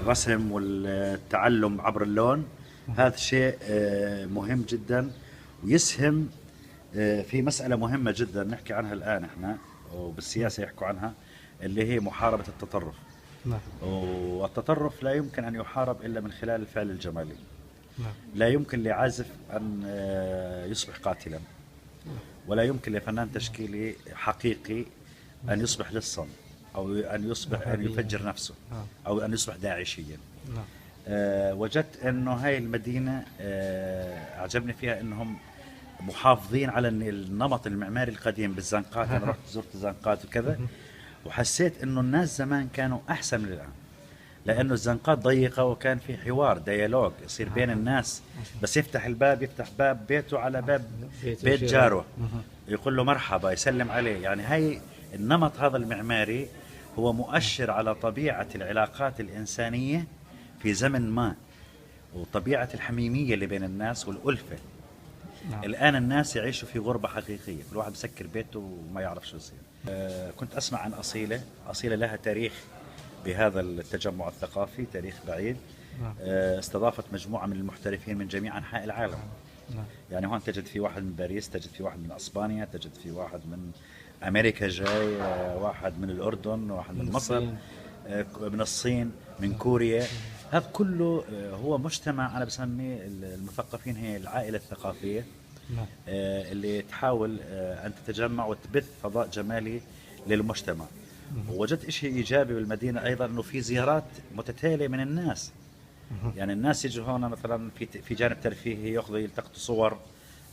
الرسم والتعلم عبر اللون. هذا شيء مهم جدا، ويسهم في مسألة مهمة جدا نحكي عنها الآن احنا، وبالسياسة يحكوا عنها، اللي هي محاربة التطرف. نعم. والتطرف لا يمكن أن يحارب إلا من خلال الفعل الجمالي. نعم. لا يمكن لعازف أن يصبح قاتلا، ولا يمكن لفنان تشكيلي حقيقي أن يصبح لصا، أو أن يصبح أن يفجر نفسه، أو أن يصبح داعشيا. وجدت أنه هاي المدينة أعجبني فيها أنهم محافظين على النمط المعماري القديم بالزنقات. أنا رحت زرت الزنقات وكذا، وحسيت أنه الناس زمان كانوا أحسن من الآن، لأنه الزنقات ضيقة وكان في حوار ديالوج يصير بين الناس، بس يفتح الباب، يفتح باب بيته على باب بيت جاره، يقول له مرحبا، يسلم عليه. يعني هاي النمط هذا المعماري هو مؤشر على طبيعة العلاقات الإنسانية في زمن ما، وطبيعة الحميمية اللي بين الناس والألفة. الآن الناس يعيشوا في غربة حقيقية، كل واحد مسكر بيته وما يعرف شو يصير. كنت أسمع عن أصيلة لها تاريخ بهذا التجمع الثقافي، تاريخ بعيد. استضافت مجموعة من المحترفين من جميع أنحاء العالم. يعني هون تجد في واحد من باريس، تجد في واحد من أسبانيا، تجد في واحد من أمريكا جاي، واحد من الأردن، واحد من مصر، من الصين، من كوريا. هذا كله هو مجتمع أنا بسميه المثقفين هي العائلة الثقافية، اللي تحاول أن تتجمع وتبث فضاء جمالي للمجتمع. ووجدت إشي إيجابي بالمدينة أيضا، أنه في زيارات متتالية من الناس. يعني الناس يجوا هون مثلا في جانب ترفيهي، ياخذوا يلتقطوا صور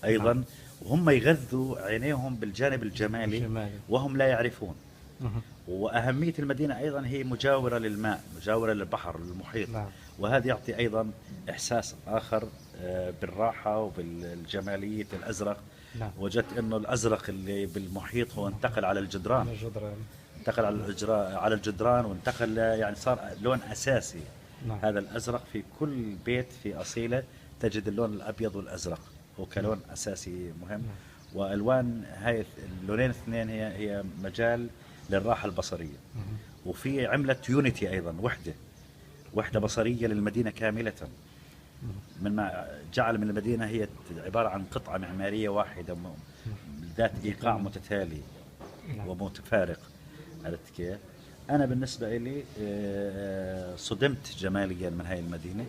أيضا، وهم يغذوا عينيهم بالجانب الجمالي وهم لا يعرفون. وأهمية المدينة أيضا هي مجاورة للماء، مجاورة للبحر، للمحيط. وهذا يعطي أيضا إحساس آخر بالراحة وبالجمالية الأزرق. وجدت أنه الأزرق اللي بالمحيط هو انتقل على الجدران، انتقل على الجدران وانتقل، يعني صار لون أساسي. هذا الأزرق في كل بيت في أصيلة تجد اللون الأبيض والأزرق هو كلون أساسي مهم. وألوان هاي اللونين الاثنين هي مجال للراحة البصرية. وفي عملت يونيتي أيضا، وحدة بصرية للمدينة كاملة، من ما جعل من المدينة هي عبارة عن قطعة معمارية واحدة ذات إيقاع متتالي ومتفارق. عرفت كيف؟ أنا بالنسبة لي صدمت جماليا من هاي المدينة.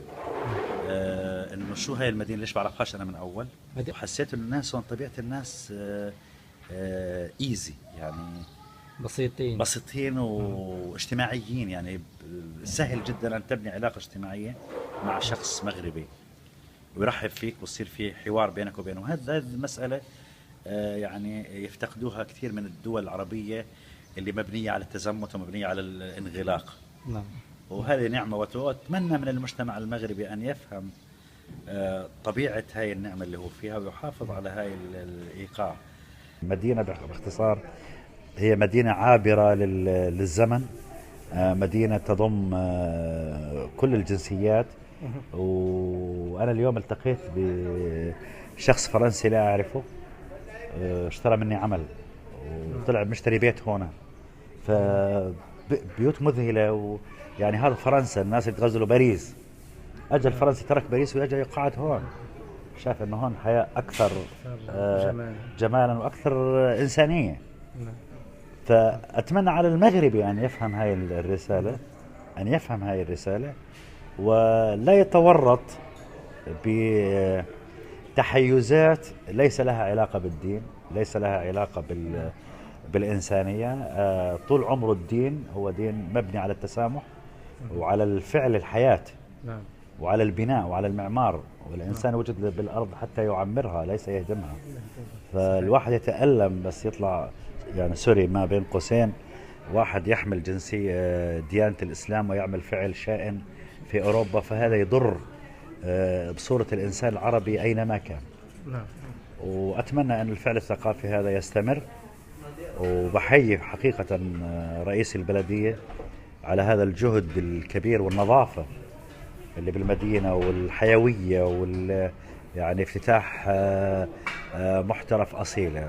إنه شو هاي المدينة، ليش بعرفهاش أنا من أول؟ وحسيت إنه الناس هون طبيعة الناس إيزي، يعني بسيطين واجتماعيين. يعني سهل جدا أن تبني علاقة اجتماعية مع شخص مغربي ويرحب فيك ويصير في حوار بينك وبينه. هذه المسألة يعني يفتقدوها كثير من الدول العربية اللي مبنية على التزمت ومبنية على الانغلاق. وهذه نعمة، وأتمنى من المجتمع المغربي أن يفهم طبيعة هاي النعمة اللي هو فيها ويحافظ على هاي الإيقاع. مدينة باختصار هي مدينة عابرة للزمن، مدينة تضم كل الجنسيات. وأنا اليوم التقيت بشخص فرنسي لا أعرفه، اشترى مني عمل وطلع مشتري بيت هنا، فبيوت مذهلة. يعني هذا فرنسا، الناس اللي تغزلوا باريس، أجل الفرنسي ترك باريس ويجي يقعد هون، شاف إنه هون حياة أكثر جمالا وأكثر إنسانية. فأتمنى على المغربي أن يفهم هاي الرسالة، ولا يتورط بتحيزات ليس لها علاقة بالدين، ليس لها علاقة بالإنسانية. طول عمره الدين هو دين مبني على التسامح وعلى الفعل الحياة، وعلى البناء وعلى المعمار. والإنسان وجد بالأرض حتى يعمرها ليس يهدمها. فالواحد يتألم بس يطلع، يعني سوري ما بين قوسين، واحد يحمل جنسية ديانة الإسلام ويعمل فعل شائن في أوروبا، فهذا يضر بصورة الإنسان العربي أينما كان. وأتمنى أن الفعل الثقافي هذا يستمر. وبحيي حقيقة رئيس البلدية على هذا الجهد الكبير والنظافة اللي بالمدينة والحيوية يعني افتتاح محترف أصيل.